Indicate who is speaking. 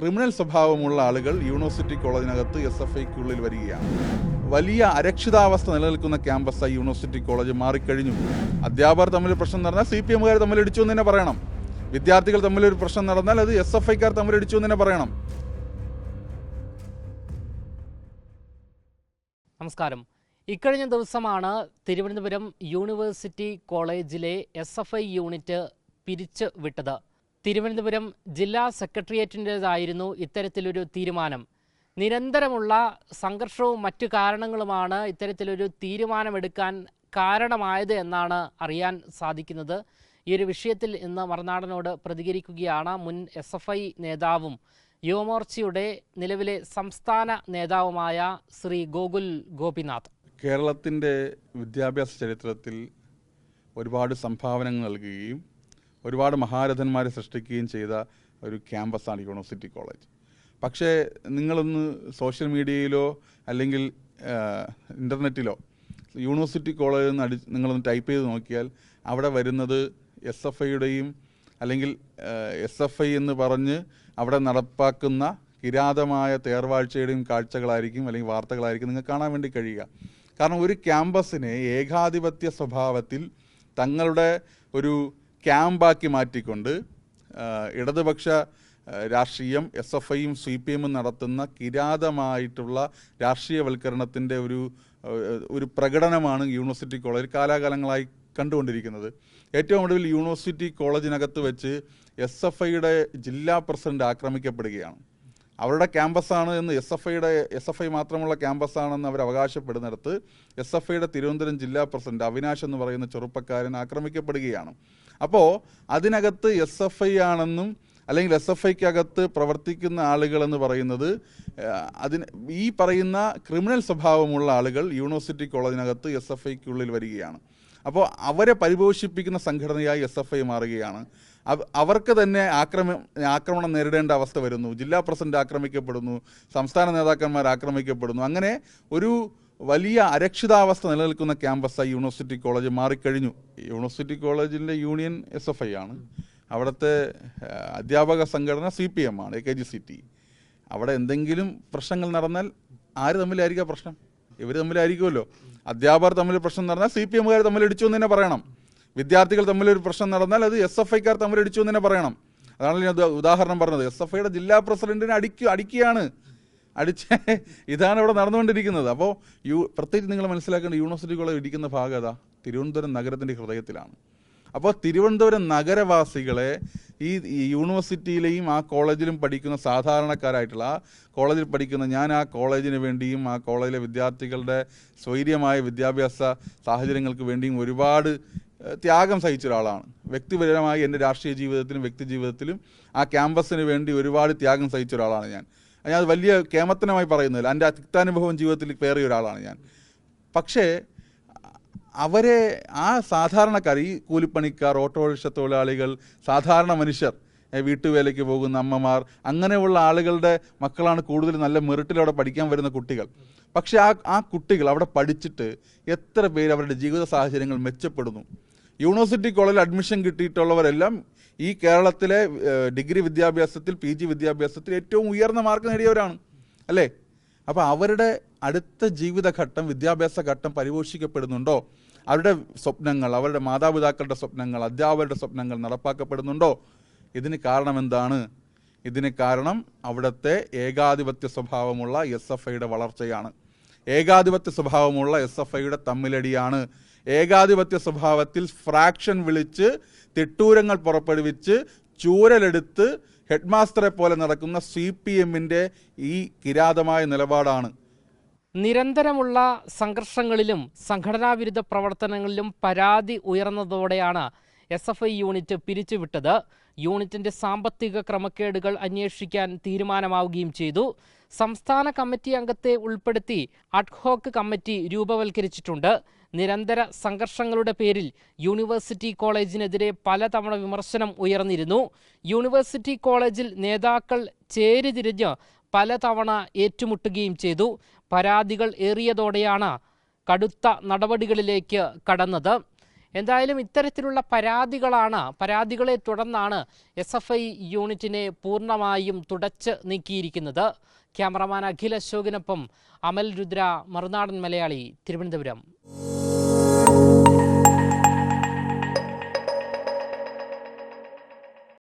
Speaker 1: Criminal സ്വഭാവമുള്ള ആളുകൾ university കോളേജിനകത്ത് SFIക്കുള്ളിൽ വരികയാണ്. വലിയ അരക്ഷിതാവസ്ഥ നിലനിൽക്കുന്ന ക്യാമ്പസായി യൂണിവേഴ്സിറ്റി കോളേജ് മാറിക്കഴിഞ്ഞു. അധ്യാപകർ തമ്മിൽ പ്രശ്നം നടന്നാൽ CPMകാർ തമ്മിലടിച്ചു എന്ന് തന്നെ പറയണം. വിദ്യാർത്ഥികൾ തമ്മിലൊരു പ്രശ്നം നടന്നാൽ അത് SFIക്കാർ തമ്മിലടിച്ചു എന്ന് തന്നെ പറയണം.
Speaker 2: നമസ്കാരം. ഇക്കഴിഞ്ഞ ദിവസമാണ് തിരുവനന്തപുരം യൂണിവേഴ്സിറ്റി കോളേജിലെ SFI യൂണിറ്റ് പിരിച്ചു വിട്ടത്. തിരുവനന്തപുരം ജില്ലാ സെക്രട്ടേറിയറ്റിൻ്റേതായിരുന്നു ഇത്തരത്തിലൊരു തീരുമാനം. നിരന്തരമുള്ള സംഘർഷവും മറ്റു കാരണങ്ങളുമാണ് ഇത്തരത്തിലൊരു തീരുമാനമെടുക്കാൻ കാരണമായത് എന്നാണ് അറിയാൻ സാധിക്കുന്നത്. ഈ ഒരു വിഷയത്തിൽ ഇന്ന് മറുനാടനോട് പ്രതികരിക്കുകയാണ് മുൻ SFI നേതാവും യുവമോർച്ചയുടെ നിലവിലെ സംസ്ഥാന നേതാവുമായ ശ്രീ ഗോകുൽ ഗോപിനാഥ്.
Speaker 1: കേരളത്തിൻ്റെ വിദ്യാഭ്യാസ ചരിത്രത്തിൽ ഒരുപാട് സംഭാവനകൾ നൽകുകയും ഒരുപാട് മഹാരഥന്മാരെ സൃഷ്ടിക്കുകയും ചെയ്ത ഒരു ക്യാമ്പസാണ് യൂണിവേഴ്സിറ്റി കോളേജ്. പക്ഷേ നിങ്ങളൊന്ന് സോഷ്യൽ മീഡിയയിലോ അല്ലെങ്കിൽ ഇൻ്റർനെറ്റിലോ യൂണിവേഴ്സിറ്റി കോളേജ് എന്ന് നിങ്ങളൊന്ന് ടൈപ്പ് ചെയ്ത് നോക്കിയാൽ അവിടെ വരുന്നത് SFIയുടെയും അല്ലെങ്കിൽ SFI എന്ന് പറഞ്ഞ് അവിടെ നടപ്പാക്കുന്ന കിരാതമായ തേർവാഴ്ചയുടെയും കാഴ്ചകളായിരിക്കും അല്ലെങ്കിൽ വാർത്തകളായിരിക്കും നിങ്ങൾക്ക് കാണാൻ വേണ്ടി കഴിയുക. കാരണം ഒരു ക്യാമ്പസിനെ ഏകാധിപത്യ സ്വഭാവത്തിൽ തങ്ങളുടെ ഒരു ക്യാമ്പാക്കി മാറ്റിക്കൊണ്ട് ഇടതുപക്ഷ രാഷ്ട്രീയം SFIയും CPMും നടത്തുന്ന കിരാതമായിട്ടുള്ള രാഷ്ട്രീയവൽക്കരണത്തിൻ്റെ ഒരു പ്രകടനമാണ് യൂണിവേഴ്സിറ്റി കോളേജ് കാലാകാലങ്ങളായി കണ്ടുകൊണ്ടിരിക്കുന്നത്. ഏറ്റവും ഒടുവിൽ യൂണിവേഴ്സിറ്റി കോളേജിനകത്ത് വെച്ച് SFIയുടെ ജില്ലാ പ്രസിഡന്റ് ആക്രമിക്കപ്പെടുകയാണ്. അവരുടെ ക്യാമ്പസാണ് എന്ന് SFI മാത്രമുള്ള ക്യാമ്പസാണെന്ന് അവർ അവകാശപ്പെടുന്നിടത്ത് SFIയുടെ തിരുവനന്തപുരം ജില്ലാ പ്രസിഡന്റ് അവിനാശ് എന്ന് പറയുന്ന ചെറുപ്പക്കാരൻ ആക്രമിക്കപ്പെടുകയാണ്. അപ്പോൾ അതിനകത്ത് SFI ആണെന്നും അല്ലെങ്കിൽ SFIക്കകത്ത് പ്രവർത്തിക്കുന്ന ആളുകളെന്ന് പറയുന്നത് ഈ പറയുന്ന ക്രിമിനൽ സ്വഭാവമുള്ള ആളുകൾ യൂണിവേഴ്സിറ്റി കോളേജിനകത്ത് SFIക്കുള്ളിൽ വരികയാണ്. അപ്പോൾ അവരെ പരിപോഷിപ്പിക്കുന്ന സംഘടനയായി SFI മാറുകയാണ്. അവർക്ക് തന്നെ ആക്രമണം നേരിടേണ്ട അവസ്ഥ വരുന്നു. ജില്ലാ പ്രസിഡന്റ് ആക്രമിക്കപ്പെടുന്നു, സംസ്ഥാന നേതാക്കന്മാർ ആക്രമിക്കപ്പെടുന്നു. അങ്ങനെ ഒരു വലിയ അരക്ഷിതാവസ്ഥ നിലനിൽക്കുന്ന ക്യാമ്പസായി യൂണിവേഴ്സിറ്റി കോളേജ് മാറിക്കഴിഞ്ഞു. യൂണിവേഴ്സിറ്റി കോളേജിൻ്റെ യൂണിയൻ SFI ആണ്. അവിടുത്തെ അധ്യാപക സംഘടന CPM ആണ്, AKGCT. അവിടെ എന്തെങ്കിലും പ്രശ്നങ്ങൾ നടന്നാൽ ആര് തമ്മിലായിരിക്കാം പ്രശ്നം? ഇവർ തമ്മിലായിരിക്കുമല്ലോ. അധ്യാപകർ തമ്മിൽ പ്രശ്നം നടന്നാൽ CPMകാർ തമ്മിലടിച്ചു എന്ന് തന്നെ പറയണം. വിദ്യാർത്ഥികൾ തമ്മിലൊരു പ്രശ്നം നടന്നാൽ അത് SFIക്കാർ തമ്മിലടിച്ചു എന്ന് തന്നെ പറയണം. അതാണ് ഞാൻ ഉദാഹരണം പറഞ്ഞത്. SFIയുടെ ജില്ലാ പ്രസിഡന്റിനെ അടിക്കുകയാണ്. ഇതാണ് ഇവിടെ നടന്നുകൊണ്ടിരിക്കുന്നത്. അപ്പോൾ പ്രത്യേകിച്ച് നിങ്ങൾ മനസ്സിലാക്കേണ്ട യൂണിവേഴ്സിറ്റി കോളേജ് ഇടിക്കുന്ന ഭാഗം ഏതാ? തിരുവനന്തപുരം നഗരത്തിൻ്റെ ഹൃദയത്തിലാണ്. അപ്പോൾ തിരുവനന്തപുരം നഗരവാസികളെ ഈ യൂണിവേഴ്സിറ്റിയിലെയും ആ കോളേജിലും പഠിക്കുന്ന സാധാരണക്കാരായിട്ടുള്ള ആ കോളേജിൽ പഠിക്കുന്ന ഞാൻ ആ കോളേജിന് വേണ്ടിയും ആ കോളേജിലെ വിദ്യാർത്ഥികളുടെ സ്വൈര്യമായ വിദ്യാഭ്യാസ സാഹചര്യങ്ങൾക്ക് വേണ്ടിയും ഒരുപാട് ത്യാഗം സഹിച്ച ഒരാളാണ്. വ്യക്തിപരമായി എൻ്റെ രാഷ്ട്രീയ ജീവിതത്തിലും വ്യക്തി ജീവിതത്തിലും ആ ക്യാമ്പസിന് വേണ്ടി ഒരുപാട് ത്യാഗം സഹിച്ച ഒരാളാണ് ഞാൻ. അത് വലിയ കേമത്തനമായി പറയുന്നില്ല. എൻ്റെ തിക്താനുഭവം ജീവിതത്തിൽ കയറിയ ഒരാളാണ് ഞാൻ. പക്ഷേ അവരെ ആ സാധാരണക്കാർ, ഈ കൂലിപ്പണിക്കാർ, ഓട്ടോറിക്ഷ തൊഴിലാളികൾ, സാധാരണ മനുഷ്യർ, വീട്ടുവേലയ്ക്ക് പോകുന്ന അമ്മമാർ, അങ്ങനെയുള്ള ആളുകളുടെ മക്കളാണ് കൂടുതൽ നല്ല മെറിറ്റിലവിടെ പഠിക്കാൻ വരുന്ന കുട്ടികൾ. പക്ഷേ ആ കുട്ടികൾ അവിടെ പഠിച്ചിട്ട് എത്ര പേര് അവരുടെ ജീവിത സാഹചര്യങ്ങൾ മെച്ചപ്പെടുന്നു? യൂണിവേഴ്സിറ്റി കോളേജിൽ അഡ്മിഷൻ കിട്ടിയിട്ടുള്ളവരെല്ലാം ഈ കേരളത്തിലെ ഡിഗ്രി വിദ്യാഭ്യാസത്തിൽ PG വിദ്യാഭ്യാസത്തിൽ ഏറ്റവും ഉയർന്ന മാർക്ക് നേടിയവരാണ് അല്ലേ? അപ്പോൾ അവരുടെ അടുത്ത ജീവിതഘട്ടം, വിദ്യാഭ്യാസ ഘട്ടം പരിപോഷിക്കപ്പെടുന്നുണ്ടോ? അവരുടെ സ്വപ്നങ്ങൾ, അവരുടെ മാതാപിതാക്കളുടെ സ്വപ്നങ്ങൾ, അധ്യാപകരുടെ സ്വപ്നങ്ങൾ നടപ്പാക്കപ്പെടുന്നുണ്ടോ? ഇതിന് കാരണം എന്താണ്? ഇതിന് കാരണം അവിടുത്തെ ഏകാധിപത്യ സ്വഭാവമുള്ള SFIയുടെ വളർച്ചയാണ്. ഏകാധിപത്യ സ്വഭാവമുള്ള SFIയുടെ തമ്മിലടിയാണ്. ഏകാധിപത്യ സ്വഭാവത്തിൽ ഫ്രാക്ഷൻ വിളിച്ച് തിട്ടൂരങ്ങൾ പുറപ്പെടുവിച്ച് ചൂരലെടുത്ത് ഹെഡ് മാസ്റ്ററെ പോലെ നടക്കുന്ന CPMൻ്റെ ഈ കിരാതമായ നിലപാടാണ്.
Speaker 2: നിരന്തരമുള്ള സംഘർഷങ്ങളിലും സംഘടനാവിരുദ്ധ പ്രവർത്തനങ്ങളിലും പരാതി ഉയർന്നതോടെയാണ് SFI യൂണിറ്റ് പിരിച്ചുവിട്ടത്. യൂണിറ്റിന്റെ സാമ്പത്തിക ക്രമക്കേടുകൾ അന്വേഷിക്കാൻ തീരുമാനമാവുകയും ചെയ്തു. സംസ്ഥാന കമ്മിറ്റി അംഗത്തെ ഉൾപ്പെടുത്തി അഡ്ഹോക്ക് കമ്മിറ്റി രൂപവൽക്കരിച്ചിട്ടുണ്ട്. നിരന്തര സംഘർഷങ്ങളുടെ പേരിൽ യൂണിവേഴ്സിറ്റി കോളേജിനെതിരെ പലതവണ വിമർശനം ഉയർന്നിരുന്നു. യൂണിവേഴ്സിറ്റി കോളേജിൽ നേതാക്കൾ ചേരിതിരിഞ്ഞ് പലതവണ ഏറ്റുമുട്ടുകയും ചെയ്തു. പരാതികൾ ഏറിയതോടെയാണ് കടുത്ത നടപടികളിലേക്ക് കടന്നത്. എന്തായാലും ഇത്തരത്തിലുള്ള പരാതികളെ തുടർന്നാണ് SFI യൂണിറ്റിനെ പൂർണ്ണമായും തുടച്ച് നീക്കിയിരിക്കുന്നത്. ക്യാമറമാൻ അഖിൽ അശോകിനൊപ്പം അമൽ രുദ്ര, മറുനാടൻ മലയാളി, തിരുവനന്തപുരം.